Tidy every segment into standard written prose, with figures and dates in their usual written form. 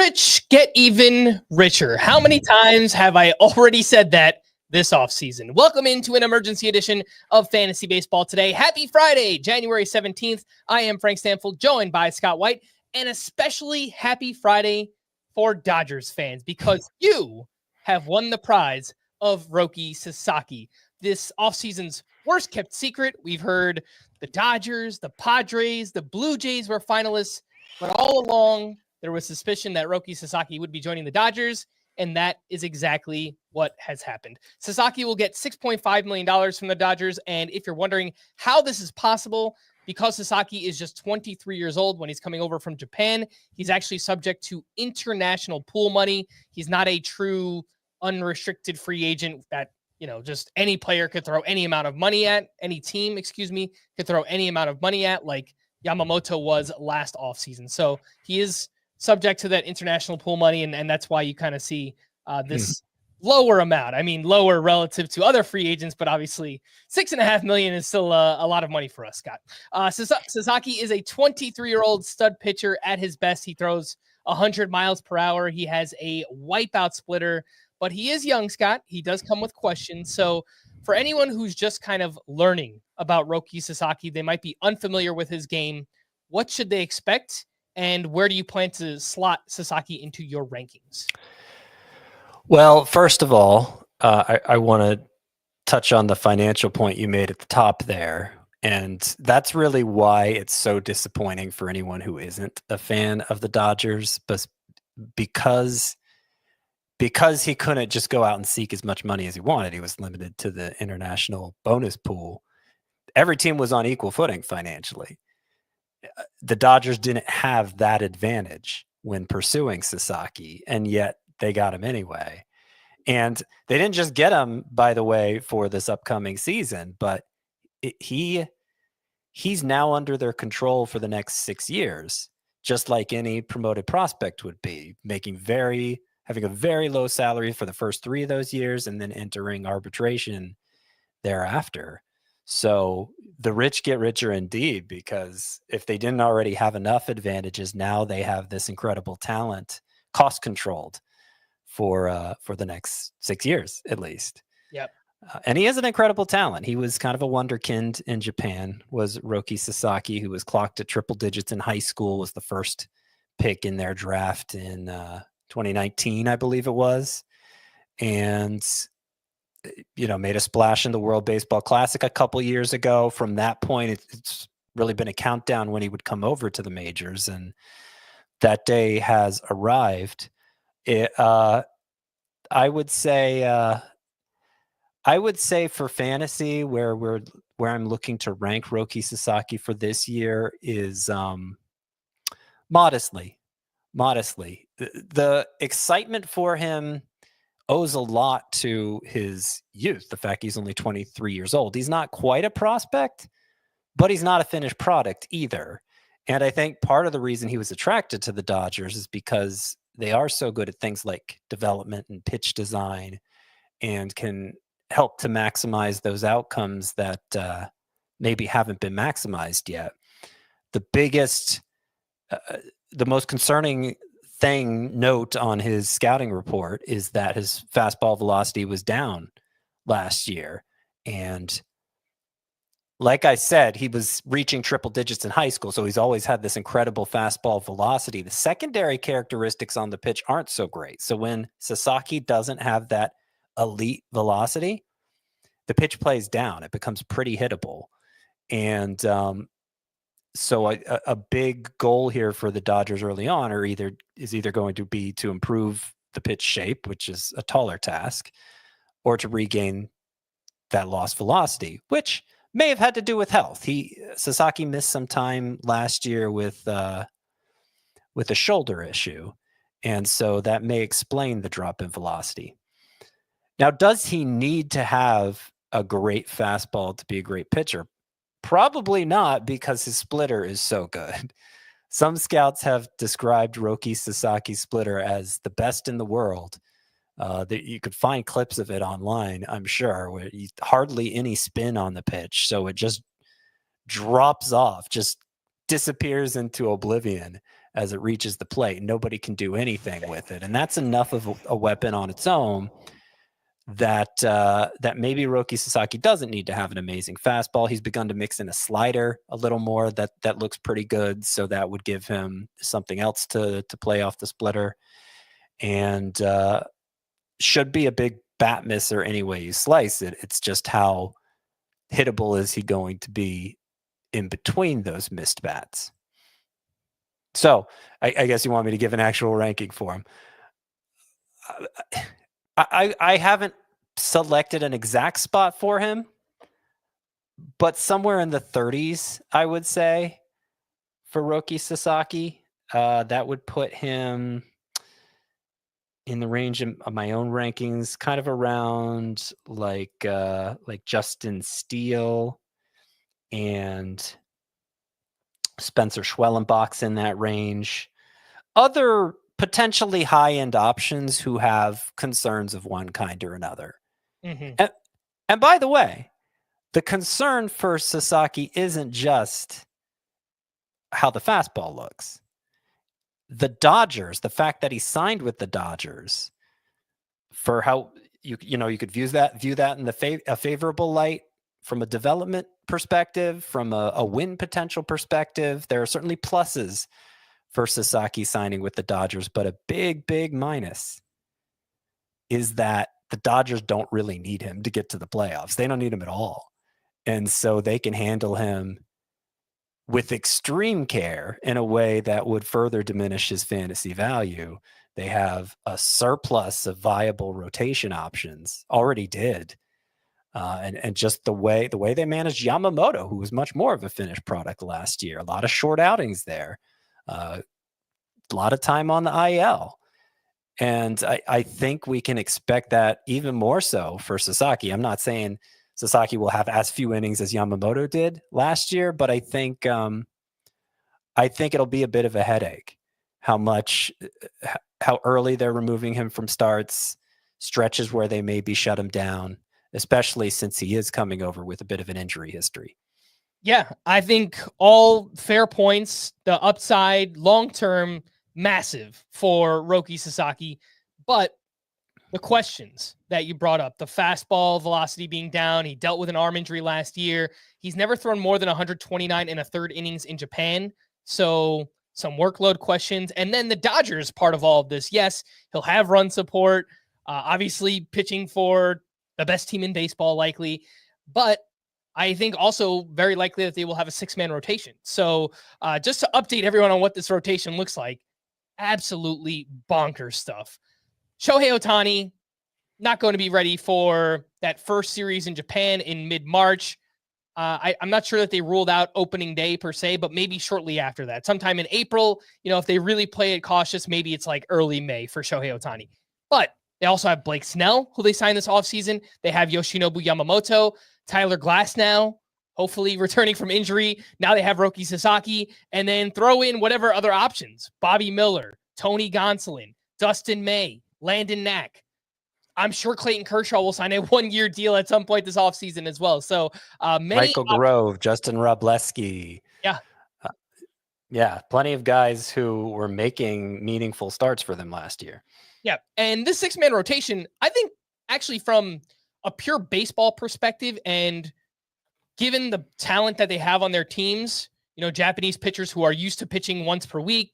rich get even richer. How many times have I already said that this offseason? Welcome into an emergency edition of Fantasy Baseball today. Happy Friday, January 17th. I am Frank Stampfl, joined by Scott White, and especially happy Friday for Dodgers fans because you have won the prize of Roki Sasaki. This offseason's worst kept secret. We've heard the Dodgers, the Padres, the Blue Jays were finalists, but all along there was suspicion that Roki Sasaki would be joining the Dodgers, and that is exactly what has happened. Sasaki will get $6.5 million from the Dodgers, and if you're wondering how this is possible, because Sasaki is just 23 years old when he's coming over from Japan, he's actually subject to international pool money. He's not a true unrestricted free agent that, just any player could throw any amount of money at, any team, could throw any amount of money at, like Yamamoto was last offseason. So he is subject to that international pool money, and that's why you kind of see this lower amount. I mean, lower relative to other free agents, but obviously $6.5 million is still a lot of money for us, Scott. Sasaki is a 23-year-old stud pitcher at his best. He throws 100 miles per hour. He has a wipeout splitter, but he is young, Scott. He does come with questions. So for anyone who's just kind of learning about Roki Sasaki, they might be unfamiliar with his game. What should they expect? And where do you plan to slot Sasaki into your rankings? Well, first of all, I want to touch on the financial point you made at the top there. And that's really why it's so disappointing for anyone who isn't a fan of the Dodgers, but because he couldn't just go out and seek as much money as he wanted. He was limited to the international bonus pool. Every team was on equal footing financially. The Dodgers didn't have that advantage when pursuing Sasaki, and yet they got him anyway. And they didn't just get him, by the way, for this upcoming season, but he's now under their control for the next 6 years, just like any promoted prospect would be, having a very low salary for the first 3 of those years and then entering arbitration thereafter. So the rich get richer indeed, because if they didn't already have enough advantages, now they have this incredible talent, cost controlled for the next 6 years at least. Yep. And he is an incredible talent. He was kind of a wonderkind in Japan, was Roki Sasaki, who was clocked at triple digits in high school, was the first pick in their draft in 2019, I believe it was. And made a splash in the World Baseball Classic a couple years ago. From that point, it's really been a countdown when he would come over to the majors, and that day has arrived. I would say for fantasy, where I'm looking to rank Roki Sasaki for this year is modestly. The excitement for him owes a lot to his youth, the fact he's only 23 years old. He's not quite a prospect, but he's not a finished product either. And I think part of the reason he was attracted to the Dodgers is because they are so good at things like development and pitch design and can help to maximize those outcomes that maybe haven't been maximized yet. The most concerning note on his scouting report is that his fastball velocity was down last year. And like I said, he was reaching triple digits in high school, so he's always had this incredible fastball velocity. The secondary characteristics on the pitch aren't so great. So when Sasaki doesn't have that elite velocity, the pitch plays down. It becomes pretty hittable. And so a big goal here for the Dodgers early on is either going to be to improve the pitch shape, which is a taller task, or to regain that lost velocity, which may have had to do with health. Sasaki missed some time last year with a shoulder issue, and so that may explain the drop in velocity. Now, does he need to have a great fastball to be a great pitcher? Probably not, because his splitter is so good. Some scouts have described Roki Sasaki's splitter as the best in the world. You could find clips of it online, I'm sure, where hardly any spin on the pitch. So it just drops off, just disappears into oblivion. as it reaches the plate. Nobody can do anything with it. And that's enough of a weapon on its own that maybe Roki Sasaki doesn't need to have an amazing fastball. He's begun to mix in a slider a little more that looks pretty good. So that would give him something else to play off the splitter. And should be a big bat misser any way you slice it. It's just how hittable is he going to be in between those missed bats. So I guess you want me to give an actual ranking for him. I haven't selected an exact spot for him, but somewhere in the 30s, I would say, for Roki Sasaki. That would put him in the range of my own rankings, kind of around like Justin Steele and Spencer Schwellenbach's in that range. Other potentially high-end options who have concerns of one kind or another. Mm-hmm. And by the way, the concern for Sasaki isn't just how the fastball looks. The Dodgers, the fact that he signed with the Dodgers, for how you could view that in a favorable light from a development perspective, from a win potential perspective. There are certainly pluses for Sasaki signing with the Dodgers, but a big minus is that the Dodgers don't really need him to get to the playoffs. They don't need him at all. And so they can handle him with extreme care in a way that would further diminish his fantasy value. They have a surplus of viable rotation options, already did. And just the way they managed Yamamoto, who was much more of a finished product last year. A lot of short outings there. A lot of time on the IL. And I think we can expect that even more so for Sasaki. I'm not saying Sasaki will have as few innings as Yamamoto did last year, but I think it'll be a bit of a headache how early they're removing him from starts, stretches where they maybe shut him down, especially since he is coming over with a bit of an injury history. Yeah, I think all fair points. The upside long-term massive for Roki Sasaki, but the questions that you brought up, the fastball velocity being down, he dealt with an arm injury last year. He's never thrown more than 129 and a third innings in Japan. So some workload questions. And then the Dodgers part of all of this. Yes, he'll have run support, obviously pitching for the best team in baseball likely, but I think also very likely that they will have a 6-man rotation. So just to update everyone on what this rotation looks like, absolutely bonkers stuff. Shohei Ohtani, not going to be ready for that first series in Japan in mid-March. I'm not sure that they ruled out opening day per se, but maybe shortly after that. Sometime in April, if they really play it cautious, maybe it's like early May for Shohei Ohtani. But they also have Blake Snell, who they signed this offseason. They have Yoshinobu Yamamoto, Tyler Glasnow, hopefully returning from injury. Now they have Roki Sasaki, and then throw in whatever other options. Bobby Miller, Tony Gonsolin, Dustin May, Landon Knack. I'm sure Clayton Kershaw will sign a 1-year deal at some point this offseason as well. So Michael Grove, Justin Wrobleski. Yeah. Yeah, plenty of guys who were making meaningful starts for them last year. Yeah, and this 6-man rotation, I think actually from a pure baseball perspective and given the talent that they have on their teams, Japanese pitchers who are used to pitching once per week,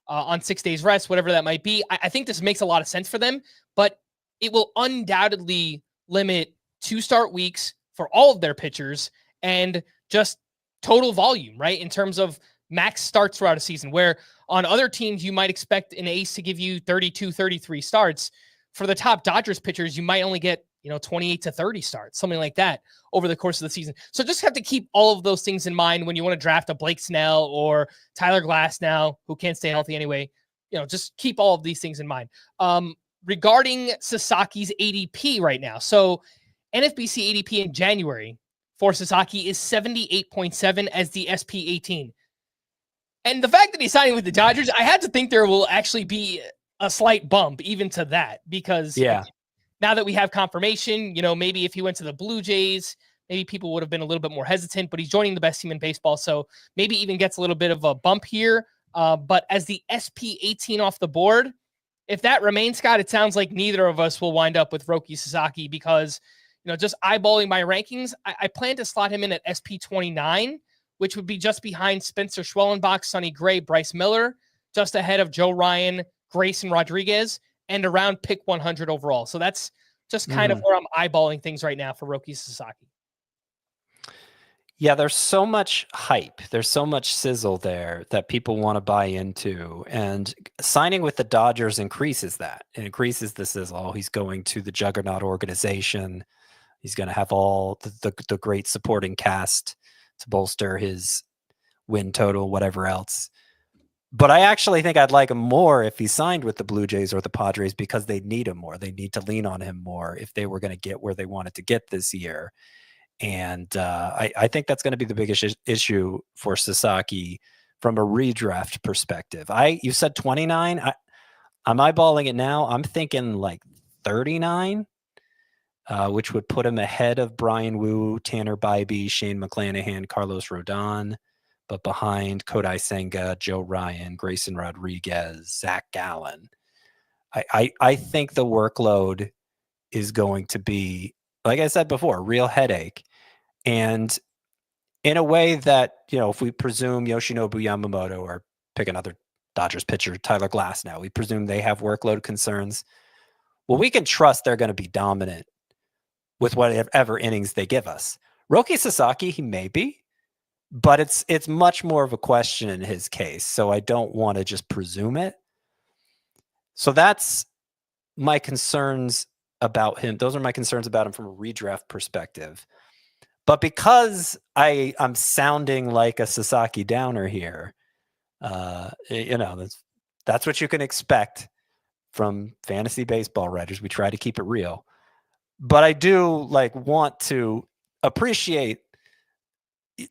on 6 days rest, whatever that might be, I think this makes a lot of sense for them, but it will undoubtedly limit 2 start weeks for all of their pitchers and just total volume, right? In terms of max starts throughout a season, where on other teams, you might expect an ace to give you 32, 33 starts. For the top Dodgers pitchers, you might only get, 28 to 30 starts, something like that over the course of the season. So just have to keep all of those things in mind when you want to draft a Blake Snell or Tyler Glasnow, who can't stay healthy anyway. Just keep all of these things in mind. Regarding Sasaki's ADP right now. So NFBC ADP in January for Sasaki is 78.7 as the SP18. And the fact that he's signing with the Dodgers, I had to think there will actually be a slight bump even to that, because now that we have confirmation, maybe if he went to the Blue Jays, maybe people would have been a little bit more hesitant, but he's joining the best team in baseball. So maybe even gets a little bit of a bump here. But as the SP18 off the board, if that remains, Scott, it sounds like neither of us will wind up with Roki Sasaki because, just eyeballing my rankings, I plan to slot him in at SP29, which would be just behind Spencer Schwellenbach, Sonny Gray, Bryce Miller, just ahead of Joe Ryan, Grayson Rodriguez, and around pick 100 overall. So that's just kind of where I'm eyeballing things right now for Roki Sasaki. Yeah, there's so much hype. There's so much sizzle there that people want to buy into. And signing with the Dodgers increases that. It increases the sizzle. He's going to the juggernaut organization. He's going to have all the great supporting cast to bolster his win total, whatever else. But I actually think I'd like him more if he signed with the Blue Jays or the Padres because they need him more. They need to lean on him more if they were going to get where they wanted to get this year. And I think that's going to be the biggest issue for Sasaki from a redraft perspective. You said 29. I'm eyeballing it now. I'm thinking like 39, which would put him ahead of Brian Wu, Tanner Bybee, Shane McClanahan, Carlos Rodon, but behind Kodai Senga, Joe Ryan, Grayson Rodriguez, Zach Gallen. I think the workload is going to be, like I said before, a real headache. And in a way that, if we presume Yoshinobu Yamamoto or pick another Dodgers pitcher, Tyler Glasnow, we presume they have workload concerns. Well, we can trust they're going to be dominant with whatever innings they give us. Roki Sasaki, he may be, but it's much more of a question in his case. So I don't want to just presume it. So that's my concerns about him. Those are my concerns about him from a redraft perspective. But because I'm sounding like a Sasaki downer here, that's what you can expect from fantasy baseball writers. We try to keep it real. But I do want to appreciate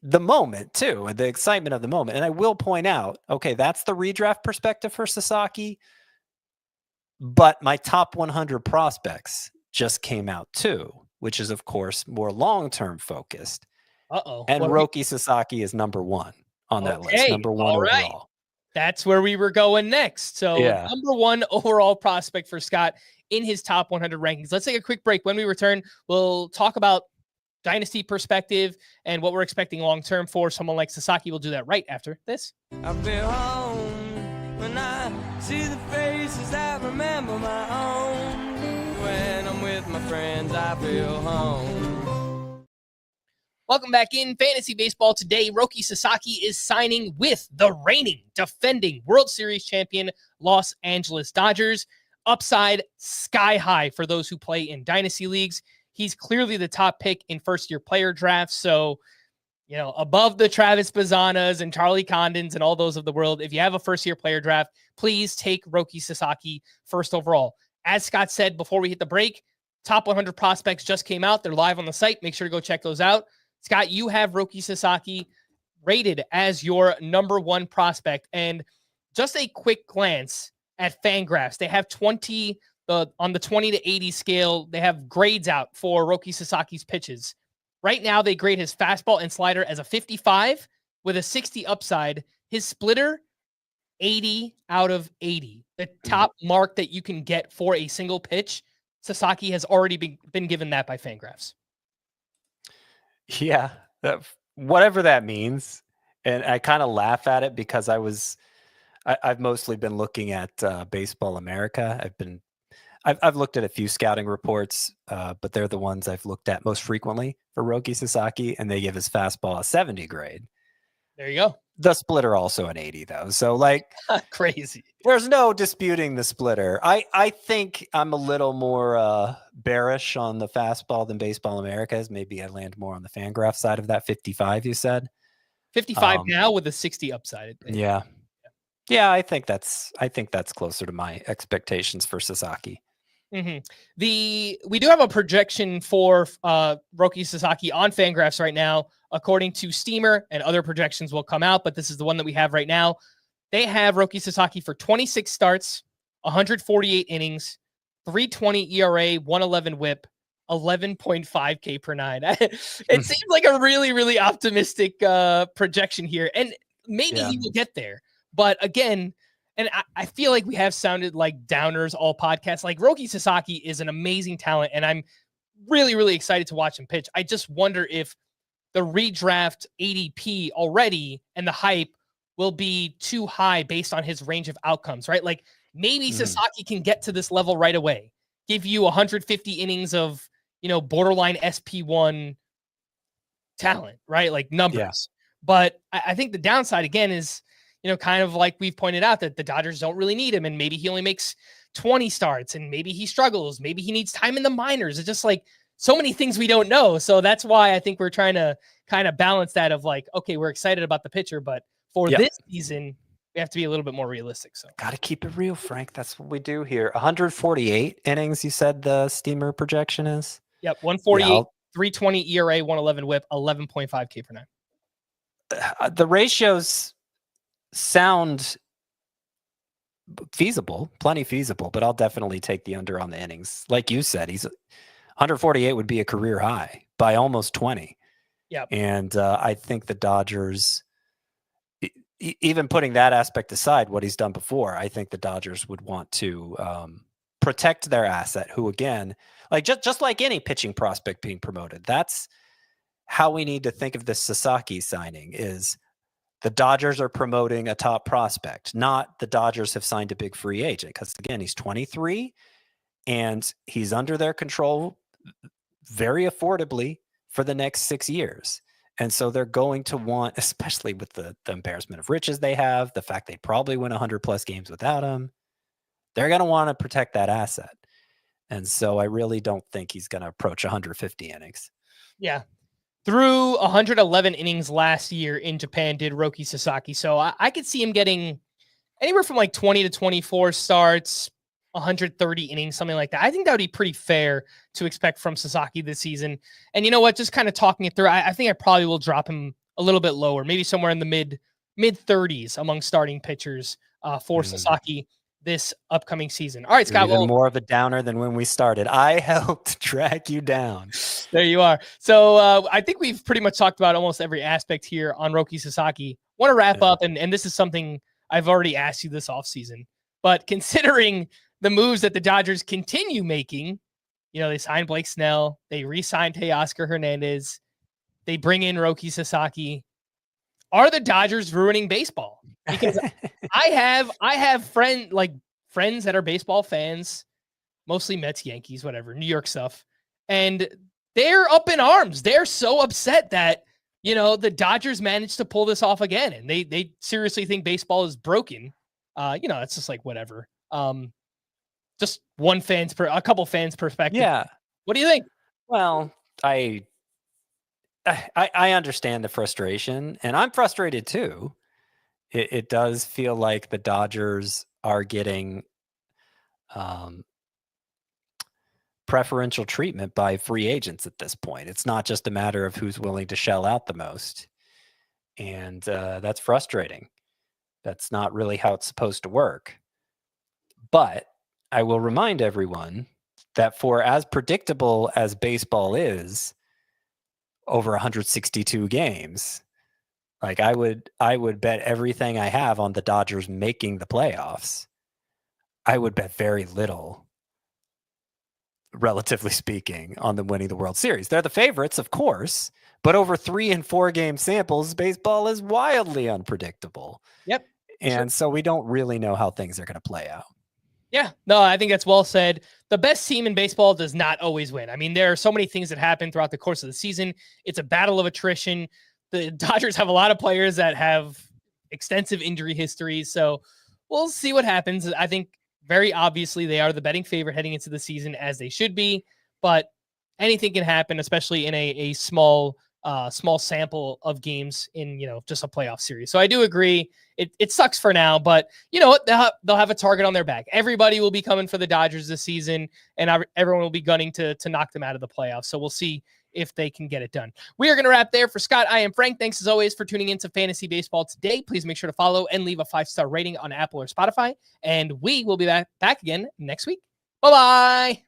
the moment too, and the excitement of the moment. And I will point out, okay, that's the redraft perspective for Sasaki. But my top 100 prospects just came out too, which is, of course, more long-term focused. And Roki Sasaki is number one on that list, number one overall. Right. That's where we were going next. So number one overall prospect for Scott in his top 100 rankings. Let's take a quick break. When we return, we'll talk about dynasty perspective and what we're expecting long-term for someone like Sasaki. We'll do that right after this. I feel home when I see the faces that remember my own. When I'm with my friends, I feel home. Welcome back in Fantasy Baseball. Today, Roki Sasaki is signing with the reigning, defending World Series champion Los Angeles Dodgers. Upside sky high for those who play in dynasty leagues. He's clearly the top pick in first-year player drafts. So, above the Travis Bazanas and Charlie Condons and all those of the world, if you have a first-year player draft, please take Roki Sasaki first overall. As Scott said before we hit the break, top 100 prospects just came out. They're live on the site. Make sure to go check those out. Scott, you have Roki Sasaki rated as your number one prospect. And just a quick glance at Fangraphs. They have 20 on the 20 to 80 scale. They have grades out for Roki Sasaki's pitches. Right now, they grade his fastball and slider as a 55 with a 60 upside. His splitter, 80 out of 80. The top mark that you can get for a single pitch. Sasaki has already been given that by Fangraphs. Yeah, whatever that means. And I kind of laugh at it because I've mostly been looking at Baseball America. I've looked at a few scouting reports, but they're the ones I've looked at most frequently for Roki Sasaki, and they give his fastball a 70 grade. There you go. The splitter also an 80 though. So crazy. There's no disputing the splitter. I think I'm a little more bearish on the fastball than Baseball America is. Maybe I land more on the Fangraph side of that 55 you said. 55 now with a 60 upside. Yeah. Yeah, I think that's closer to my expectations for Sasaki. Mm-hmm. We do have a projection for Roki Sasaki on Fangraphs right now, according to Steamer, and other projections will come out, but this is the one that we have right now. They have Roki Sasaki for 26 starts, 148 innings, 3.20 ERA, 111 WHIP, 11.5 K per nine. It seems like a really, really optimistic projection here, and maybe he will get there. But again, and I feel like we have sounded like downers all podcasts. Like Roki Sasaki is an amazing talent, and I'm really, really excited to watch him pitch. I just wonder if the redraft ADP already and the hype will be too high based on his range of outcomes, right? Like maybe Sasaki can get to this level right away, give you 150 innings of, borderline SP1 talent, right? Like numbers. Yeah. But I think the downside again is, kind of like we've pointed out that the Dodgers don't really need him. And maybe he only makes 20 starts and maybe he struggles. Maybe he needs time in the minors. It's just like so many things we don't know. So that's why I think we're trying to kind of balance that of like, okay, we're excited about the pitcher, but for this season, we have to be a little bit more realistic. So got to keep it real, Frank. That's what we do here. 148 innings, you said the steamer projection is? Yep, 148, 320 ERA, 111 whip, 11.5 K per nine. The ratios sound feasible, plenty feasible, but I'll definitely take the under on the innings. Like you said, 148 would be a career high by almost 20. Yeah. And I think the Dodgers, even putting that aspect aside, what he's done before, I think the Dodgers would want to protect their asset, who again, like just like any pitching prospect being promoted, that's how we need to think of this Sasaki signing is the Dodgers are promoting a top prospect, not the Dodgers have signed a big free agent. Because again, he's 23 and he's under their control very affordably for the next 6 years. And so they're going to want, especially with the embarrassment of riches they have, the fact they probably win 100 plus games without him, they're going to want to protect that asset. And so I really don't think he's going to approach 150 innings. Yeah. Through 111 innings last year in Japan did Roki Sasaki. So I could see him getting anywhere from like 20 to 24 starts, 130 innings, something like that. I think that would be pretty fair to expect from Sasaki this season. And you know what? Just kind of talking it through, I think I probably will drop him a little bit lower, maybe somewhere in the mid 30s among starting pitchers for Sasaki this upcoming season. All right, Scott. Even more of a downer than when we started. I helped drag you down. There you are. So I think we've pretty much talked about almost every aspect here on Roki Sasaki. Want to wrap up, and this is something I've already asked you this offseason, but considering the moves that the Dodgers continue making, they signed Blake Snell, they re-signed Teoscar Hernandez, they bring in Roki Sasaki. Are the Dodgers ruining baseball? Because I have friends that are baseball fans, mostly Mets, Yankees, whatever, New York stuff. And they're up in arms. They're so upset that, the Dodgers managed to pull this off again. And they seriously think baseball is broken. It's just like, whatever. Just a couple fans perspective. Yeah. What do you think? Well, I understand the frustration, and I'm frustrated too. It does feel like the Dodgers are getting preferential treatment by free agents at this point. It's not just a matter of who's willing to shell out the most. And that's frustrating. That's not really how it's supposed to work. But I will remind everyone that for as predictable as baseball is, over 162 games, like I would bet everything I have on the Dodgers making the playoffs. I would bet very little, relatively speaking, on them winning the World Series. They're the favorites, of course, but over 3 and 4 game samples, baseball is wildly unpredictable. Yep. And so we don't really know how things are going to play out. Yeah, no, I think that's well said. The best team in baseball does not always win. I mean, there are so many things that happen throughout the course of the season. It's a battle of attrition. The Dodgers have a lot of players that have extensive injury histories. So we'll see what happens. I think very obviously they are the betting favorite heading into the season, as they should be. But anything can happen, especially in a small sample of games in, just a playoff series. So I do agree. It sucks for now, but you know what? They'll have a target on their back. Everybody will be coming for the Dodgers this season, and everyone will be gunning to knock them out of the playoffs. So we'll see if they can get it done. We are going to wrap there. For Scott, I am Frank. Thanks as always for tuning into Fantasy Baseball today. Please make sure to follow and leave a 5-star rating on Apple or Spotify. And we will be back again next week. Bye-bye.